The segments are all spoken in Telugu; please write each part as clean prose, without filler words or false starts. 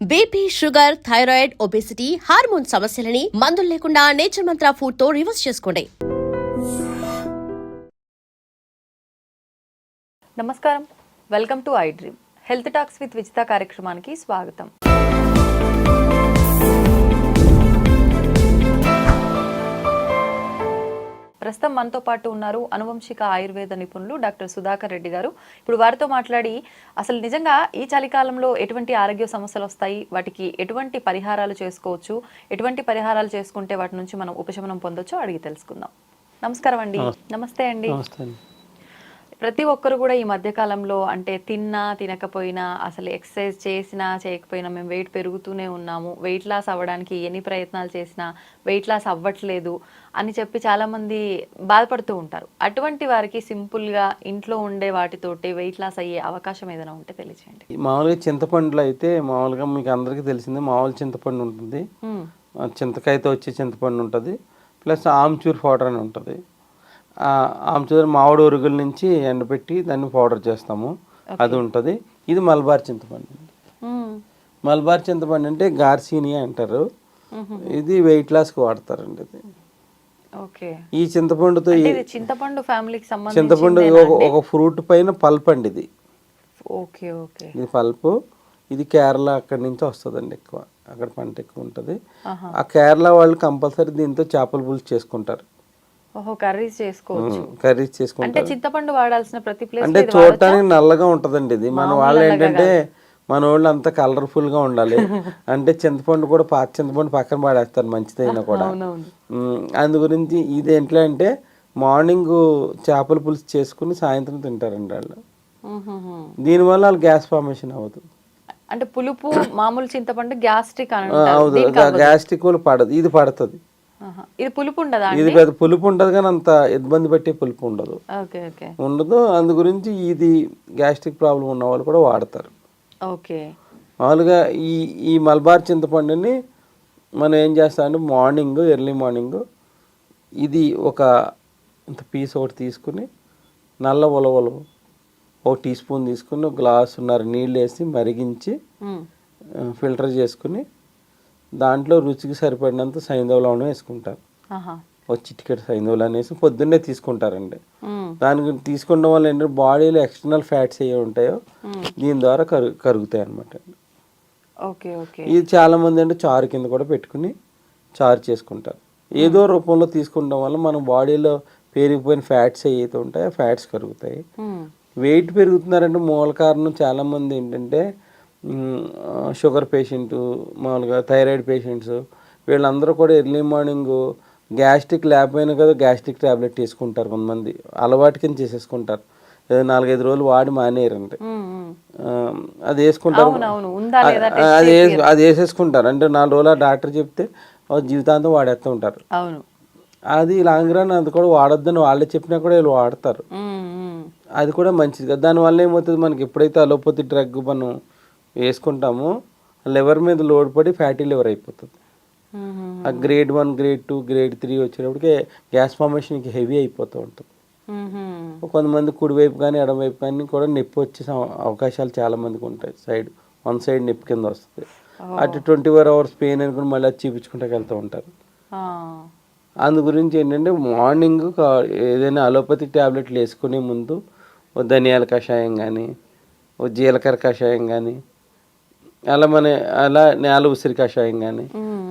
BP, sugar, thyroid, obesity, hormone సమస్యలని మందులు లేకుండా నేచర్ మంత్ర ఫుడ్ తో రివర్స్ చేసుకోండి. నమస్కారం, welcome to I dream. Health talks with Vijitha కార్యక్రమానికి స్వాగతం. ప్రస్తుతం మనతో పాటు ఉన్నారు అనువంశిక ఆయుర్వేద నిపుణులు డాక్టర్ సుధాకర్ రెడ్డి గారు. ఇప్పుడు వారితో మాట్లాడి అసలు నిజంగా ఈ చలికాలంలో ఎటువంటి ఆరోగ్య సమస్యలు వస్తాయి, వాటికి ఎటువంటి పరిహారాలు చేసుకోవచ్చు, ఎటువంటి పరిహారాలు చేసుకుంటే వాటి నుంచి మనం ఉపశమనం పొందొచ్చో అడిగి తెలుసుకుందాం. నమస్కారం అండి. నమస్తే అండి. ప్రతి ఒక్కరు కూడా ఈ మధ్యకాలంలో అంటే తిన్నా తినకపోయినా, అసలు ఎక్సర్సైజ్ చేసినా చేయకపోయినా మేము వెయిట్ పెరుగుతూనే ఉన్నాము, వెయిట్ లాస్ అవ్వడానికి ఎన్ని ప్రయత్నాలు చేసినా వెయిట్ లాస్ అవ్వట్లేదు అని చెప్పి చాలామంది బాధపడుతూ ఉంటారు. అటువంటి వారికి సింపుల్గా ఇంట్లో ఉండే వాటితోటి వెయిట్ లాస్ అయ్యే అవకాశం ఏదైనా ఉంటే తెలియచేయండి. మామూలుగా చింతపండులో అయితే మామూలుగా మీకు అందరికీ తెలిసిందే, మామూలు చింతపండు ఉంటుంది, చింతకాయతో వచ్చే చింతపండు ఉంటుంది, ప్లస్ ఆమ్చూర్ పౌడర్ అని ఉంటుంది. ఆమ్చూర్ మామిడి ఉరుగుల నుంచి ఎండబెట్టి దాన్ని పౌడర్ చేస్తాము, అది ఉంటుంది. ఇది మలబార్ చింతపండు. మలబార్ చింతపండు అంటే గార్సీనియా అంటారు. ఇది వెయిట్ లాస్కి వాడతారండి. ఇది ఈ చింతపండుతో చింతపండు ఫ్యామిలీకి చింతపండు ఒక ఫ్రూట్ పైన పల్ప్ అండి. ఇది ఇది పల్పు. ఇది కేరళ అక్కడి నుంచి వస్తుందండి, ఎక్కువ అక్కడ పంట ఎక్కువ ఉంటుంది. ఆ కేరళ వాళ్ళు కంపల్సరీ దీంతో చేపల పులుసు చేసుకుంటారు, కర్రీస్ చేసుకోవచ్చు. కర్రీస్ చేసుకుంటారు. అంటే చింతపండు వాడాల్సిన ప్రతి ప్లేస్ అంటే చూడటానికి నల్లగా ఉంటదండి ఇది. మన వాళ్ళు ఏంటంటే మన వాళ్ళు అంతా కలర్ఫుల్ గా ఉండాలి అంటే చింతపండు కూడా పాత చింతపండు పక్కన పాడేస్తారు, మంచిదైనా కూడా. అందు గురించి ఇది ఎట్లా అంటే మార్నింగ్ చేపల పులుసు చేసుకుని సాయంత్రం తింటారండి వాళ్ళు. దీనివల్ల వాళ్ళు గ్యాస్ ఫార్మేషన్ అవుతుంది. అంటే పులుపు మామూలు చింతపండు గ్యాస్ట్రిక్ గ్యాస్ట్రిక్ కూడా పడదు, ఇది పడుతుంది. ఇది పులుపు ఉండదా? ఇది పులుపు ఉండదు కానీ అంత ఇబ్బంది పెట్టే పులుపు ఉండదు. అందు గురించి ఇది గ్యాస్ట్రిక్ ప్రాబ్లం ఉన్న వాళ్ళు కూడా వాడతారు. మామూలుగా ఈ మలబార్ చింతపండుని మనం ఏం చేస్తామంటే మార్నింగ్, ఎర్లీ మార్నింగ్ ఇది ఒక ఇంత పీస్ ఒకటి తీసుకుని నల్ల ఉలవలు ఒక టీ స్పూన్ తీసుకుని ఒక గ్లాసున్నర నీళ్ళు వేసి మరిగించి ఫిల్టర్ చేసుకుని దాంట్లో రుచికి సరిపడినంత సైంధవ లవణం వేసుకుంటారు. ఒక చిటికెట్ సైంధవ లవణం వేసి పొద్దున్నే తీసుకుంటారండి. దానికి తీసుకోవడం వల్ల ఏంటంటే బాడీలో ఎక్స్టర్నల్ ఫ్యాట్స్ ఏ ఉంటాయో దీని ద్వారా కరుగుతాయి అనమాట. ఇది చాలా మంది అంటే చారు కింద కూడా పెట్టుకుని చారు చేసుకుంటారు. ఏదో రూపంలో తీసుకుంటాం వల్ల మన బాడీలో పెరిగిపోయిన ఫ్యాట్స్ ఏవైతే ఉంటాయో ఫ్యాట్స్ కరుగుతాయి. వెయిట్ పెరుగుతున్నారంటే మూల కారణం చాలా మంది ఏంటంటే షుగర్ పేషెంటు, మామూలుగా థైరాయిడ్ పేషెంట్స్, వీళ్ళందరూ కూడా ఎర్లీ మార్నింగ్ గ్యాస్ట్రిక్ లేకపోయినా కదా గ్యాస్ట్రిక్ ట్యాబ్లెట్ తీసుకుంటారు. కొంతమంది అలవాటు కింద చేసేసుకుంటారు, 4-5 రోజులు వాడి మానేయరండి. అది వేసుకుంటారు, అది వేసేసుకుంటారు. అంటే 4 రోజులు ఆ డాక్టర్ చెప్తే జీవితాంతం వాడేస్తూ ఉంటారు. అది లాంగ్ రన్ అది కూడా వాడొద్దని వాళ్ళే చెప్పినా కూడా వీళ్ళు వాడతారు. అది కూడా మంచిది కదా. దానివల్ల ఏమవుతుంది, మనకి ఎప్పుడైతే అలోపతి డ్రగ్ మనం వేసుకుంటామో లివర్ మీద లోడ్ పడి ఫ్యాటీ లివర్ అయిపోతుంది. ఆ గ్రేడ్ 1, గ్రేడ్ 2, గ్రేడ్ 3 వచ్చేటప్పటికి గ్యాస్ ఫార్మేషన్కి హెవీ అయిపోతూ ఉంటుంది. కొంతమంది కుడివైపు కానీ ఎడమవైపు కానీ కూడా నొప్పి వచ్చే అవకాశాలు చాలా మందికి ఉంటాయి. వన్ సైడ్ నొప్పి కింద వస్తుంది. అటు 24 hours పెయిన్ అనుకుని మళ్ళీ అది చూపించుకుంటూ వెళ్తూ ఉంటారు. అందు గురించి ఏంటంటే మార్నింగ్ ఏదైనా అలోపతి ట్యాబ్లెట్లు వేసుకునే ముందు ధనియాల కషాయం కానీ, జీలకర్ర కషాయం కానీ, అలా నేల ఉసిరి కషాయం కానీ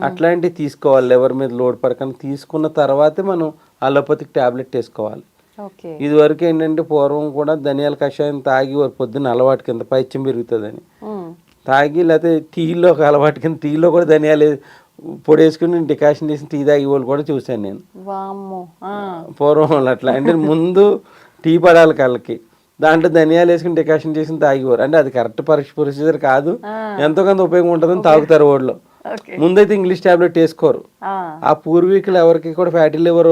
అట్లాంటివి తీసుకోవాలి. లివర్ మీద లోడ్ పడకుండా తీసుకున్న తర్వాతే మనం అలోపతిక్ ట్యాబ్లెట్ వేసుకోవాలి. ఇది వరకు ఏంటంటే పూర్వం కూడా ధనియాల కషాయం తాగి పొద్దున్న అలవాటు కింద పైత్యం పెరుగుతుందని తాగి, లేకపోతే టీలో ఒక అలవాటు కింద టీలో కూడా ధనియాలు పొడి వేసుకుని డికాషన్ చేసి టీ తాగి వాళ్ళు కూడా చూశాను నేను పూర్వం వాళ్ళు. అట్లా అంటే ముందు టీ పడాలి కళ్ళకి, దాంట్లో ధనియాలు వేసుకుని డికాషన్ చేసి తాగివారు. అంటే అది కరెక్ట్ ప్రొసీజర్ కాదు, ఎంతో కొంత ఉపయోగం ఉంటుందని తాగుతారు వాళ్ళు. ముందైతే ఇంగ్లీష్ టాబ్లెట్ వేసుకోరు. ఆ పూర్వీకులు ఎవరికి కూడా ఫ్యాటీ లివర్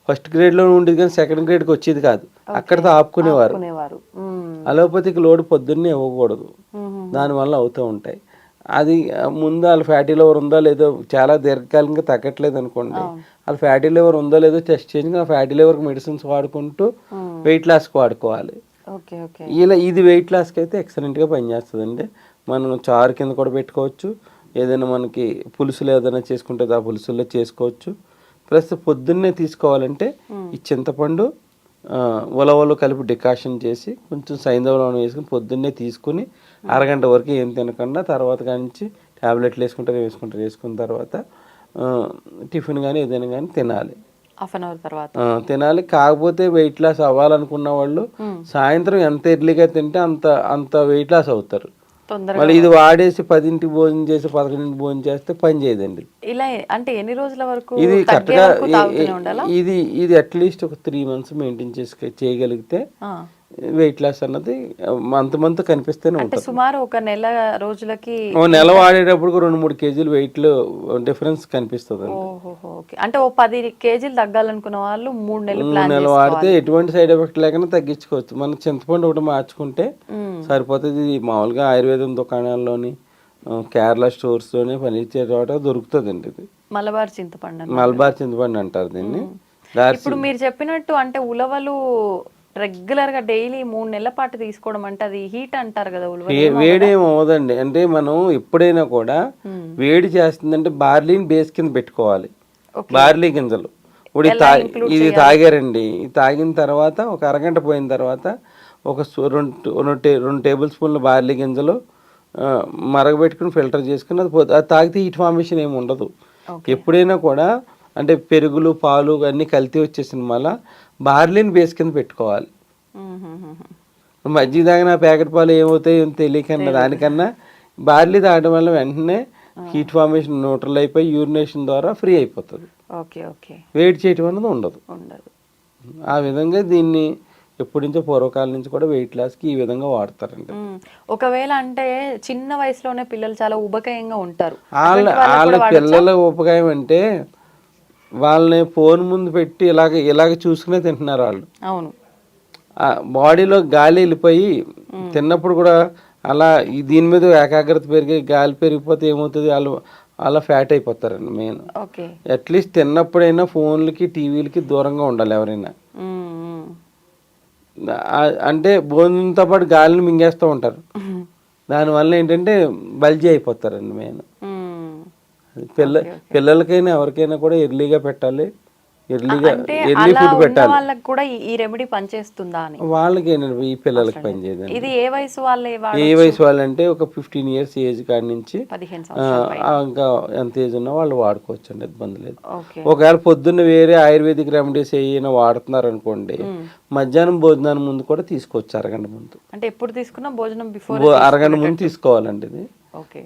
ఫస్ట్ గ్రేడ్ లో ఉండేది కానీ సెకండ్ గ్రేడ్కి వచ్చేది కాదు, అక్కడితో ఆపుకునేవారు. అలోపతికి లోడ్ పొద్దున్నే ఇవ్వకూడదు, దానివల్ల అవుతూ ఉంటాయి. అది ముందు వాళ్ళ ఫ్యాటీ లివర్ ఉందో లేదో చాలా దీర్ఘకాలంగా తగ్గట్లేదు అనుకోండి, వాళ్ళ ఫ్యాటీ లివర్ ఉందో లేదో టెస్ట్ చేసి ఆ ఫ్యాటీ లివర్కి మెడిసిన్స్ వాడుకుంటూ వెయిట్ లాస్కి వాడుకోవాలి. ఇలా ఇది వెయిట్ లాస్కి అయితే ఎక్సలెంట్గా పనిచేస్తుందండి. మనం చారు కింద కూడా పెట్టుకోవచ్చు, ఏదైనా మనకి పులుసులు ఏదైనా చేసుకుంటే ఆ పులుసుల్లో చేసుకోవచ్చు. ప్లస్ పొద్దున్నే తీసుకోవాలంటే ఈ చింతపండు ఉలవలు కలిపి డికాషన్ చేసి కొంచెం సైంధవలం వేసుకుని పొద్దున్నే తీసుకుని అరగంట వరకు ఏం తినకుండా తర్వాత కానించి ట్యాబ్లెట్లు వేసుకున్న తర్వాత టిఫిన్ కానీ ఏదైనా కానీ తినాలి. హాఫ్ అన్ అవర్ తర్వాత తినాలి. కాకపోతే వెయిట్ లాస్ అవ్వాలనుకున్న వాళ్ళు సాయంత్రం ఎంత ఎర్లీగా తింటే అంత వెయిట్ లాస్ అవుతారు. మళ్ళీ ఇది వాడేసి 10ంటికి భోజనం చేసి 11ంటికి భోజనం చేస్తే పని చేయదండి. ఇలా అంటే ఎన్ని రోజుల వరకు ఇది కరెక్ట్గా ఇది అట్లీస్ట్ ఒక 3 months మెయింటైన్ చేయగలిగితే వెయిట్ లాస్ అన్నది మంత్ కనిపిస్తూనే ఉంటుంది. సుమారు ఒక నెల రోజులకి నెల వాడేటప్పుడు 2-3 kgs వెయిట్ లో డిఫరెన్స్ కనిపిస్తుంది. అంటే ఓ 10 kgs తగ్గాలనుకున్న వాళ్ళు 3 నెలలు వాడితే ఎటువంటి సైడ్ ఎఫెక్ట్ లేకుండా తగ్గించుకోవచ్చు. మనం చింతపండు ఒకటి మార్చుకుంటే సరిపోతుంది. ఇది మామూలుగా ఆయుర్వేదం దుకాణాల్లోని కేరళ స్టోర్స్ లోని పనిచేసే చోట దొరుకుతుందండి. ఇది మలబార్ చింతపండు అంటారు దీన్ని. ఇప్పుడు మీరు చెప్పినట్టు అంటే ఉలవలు రెగ్యులర్ గా డైలీ 3 నెలల పాటు తీసుకోవడం అంటే అది హీట్ అంటారు కదా, వేడేం అవ్వదండి. అంటే మనం ఎప్పుడైనా కూడా వేడి చేస్తుందంటే బార్లీని బేస్ కింద పెట్టుకోవాలి. బార్లీ గింజలు ఇప్పుడు ఇది తాగారండి, ఇది తాగిన తర్వాత ఒక అరగంట పోయిన తర్వాత ఒక 2 టేబుల్ స్పూన్ల బార్లీ గింజలు మరగబెట్టుకుని ఫిల్టర్ చేసుకుని అది తాగితే హీట్ ఫార్మేషన్ ఏమి ఉండదు. ఎప్పుడైనా కూడా అంటే పెరుగులు పాలు అన్నీ కల్తీ వచ్చేసిన మళ్ళీ బార్లీని బేస్ కింద పెట్టుకోవాలి. మజ్జిగ తాగిన ప్యాకెట్ పాలు ఏమవుతాయో తెలియకన్నా దానికన్నా బార్లీ తాగడం వల్ల వెంటనే హీట్ ఫార్మేషన్ న్యూట్రల్ అయిపోయి యూరినేషన్ ద్వారా ఫ్రీ అయిపోతుంది. వేడి చేయటం అనేది ఉండదు. ఆ విధంగా దీన్ని ఎప్పటి నుంచో పూర్వకాలం నుంచి కూడా వెయిట్ లాస్కి ఈ విధంగా వాడతారండి. ఒకవేళ అంటే చిన్న వయసులోనే పిల్లలు చాలా ఉబకాయంగా ఉంటారు. వాళ్ళ పిల్లల ఉపకాయం అంటే వాళ్ళని ఫోన్ ముందు పెట్టి ఇలాగ చూసుకునే తింటున్నారు వాళ్ళు. అవును, బాడీలో గాలి వెళ్ళిపోయి తిన్నప్పుడు కూడా అలా దీని మీద ఏకాగ్రత పెరిగి గాలి పెరిగిపోతే ఏమవుతుంది, వాళ్ళు అలా ఫ్యాట్ అయిపోతారండి. మెయిన్ అట్లీస్ట్ తిన్నప్పుడైనా ఫోన్లకి టీవీలకి దూరంగా ఉండాలి ఎవరైనా. అంటే భోజనంతో పాటు గాలిని మింగేస్తూ ఉంటారు. దానివల్ల ఏంటంటే బల్జీ అయిపోతారండి మెయిన్. పిల్లలకైనా ఎవరికైనా కూడా ఎర్లీగా పెట్టాలి, ఎర్లీ ఫుడ్ పెట్టాలి. వాళ్ళకి కూడా ఈ రెమెడీ పనిచేస్తుందా అని వాళ్ళకి ఈ పిల్లలకి పనిచేయదు. ఇది ఏ వయసు వాళ్ళు అంటే ఒక 15 years ఏజ్ కాడి నుంచి ఇంకా ఎంత ఏజ్ ఉన్నా వాళ్ళు వాడుకోవచ్చు అండి, ఇబ్బంది లేదు. ఒకవేళ పొద్దున్న వేరే ఆయుర్వేదిక్ రెమెడీస్ ఏమైనా వాడుతున్నారు అనుకోండి, మధ్యాహ్నం భోజనానికి ముందు కూడా తీసుకోవచ్చు. అరగంట ముందు అంటే ఎప్పుడు తీసుకున్నా భోజనం బిఫోర్ అరగంట ముందు తీసుకోవాలండి. ఇది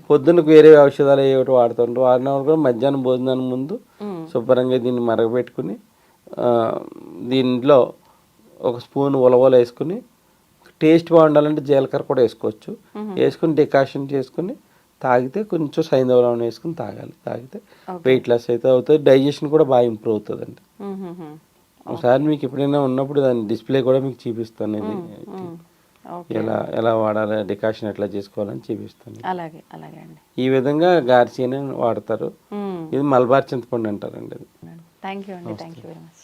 పొద్దున్నకు వేరే ఔషధాలు ఏమిటి వాడుతుంటారు, వాడిన వాళ్ళు కూడా మధ్యాహ్నం భోజనానికి ముందు శుభ్రంగా దీన్ని మరగబెట్టుకుని దీంట్లో ఒక స్పూన్ ఉలవలు వేసుకుని, టేస్ట్ బాగుండాలంటే జీలకర్ర కూడా వేసుకోవచ్చు, వేసుకుని డికాషన్ చేసుకుని తాగితే కొంచెం సైంధవలం వేసుకుని తాగితే వెయిట్ లాస్ అయితే అవుతుంది. డైజెషన్ కూడా బాగా ఇంప్రూవ్ అవుతుందండి. ఒకసారి మీకు ఎప్పుడైనా ఉన్నప్పుడు దాని డిస్ప్లే కూడా మీకు చూపిస్తాను. ఇది ఎలా వాడాలి, డికాషన్ ఎట్లా చేసుకోవాలని చూపిస్తాను. ఈ విధంగా గార్సియన్ వాడతారు. ఇది మలబార్ చింతపండు అంటారండి. థ్యాంక్ యూ అండి, thank you very much.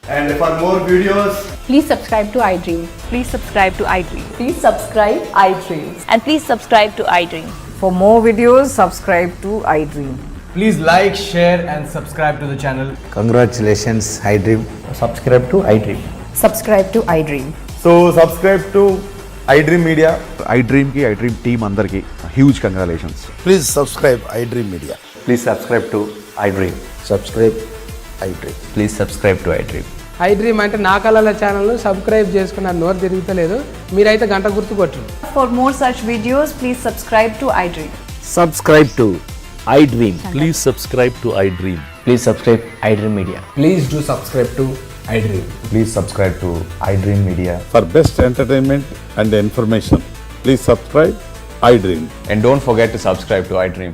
And for more videos, please subscribe to iDream. Please subscribe to iDream. Please subscribe iDream. And please subscribe to iDream. For more videos, subscribe to iDream. please like, share and subscribe to the channel. Congratulations, iDream. Subscribe to iDream. Subscribe to iDream. So subscribe to iDream Media. iDream ki iDream team andarki huge congratulations. Please subscribe iDream Media. Please subscribe to iDream. Subscribe iDream. Please subscribe to iDream. iDream అంటే నా కళల ఛానల్ను సబ్స్క్రైబ్ చేసుకున్న నోరు తిరుగుతలేదు, మీరైతే గంట గుర్తు కొట్టండి. For more such videos, please subscribe to iDream. Subscribe to iDream. Please subscribe to iDream. Please subscribe iDream Media. Please do subscribe to iDream. Please subscribe to iDream Media. For best entertainment and information, please subscribe iDream. And don't forget to subscribe to iDream.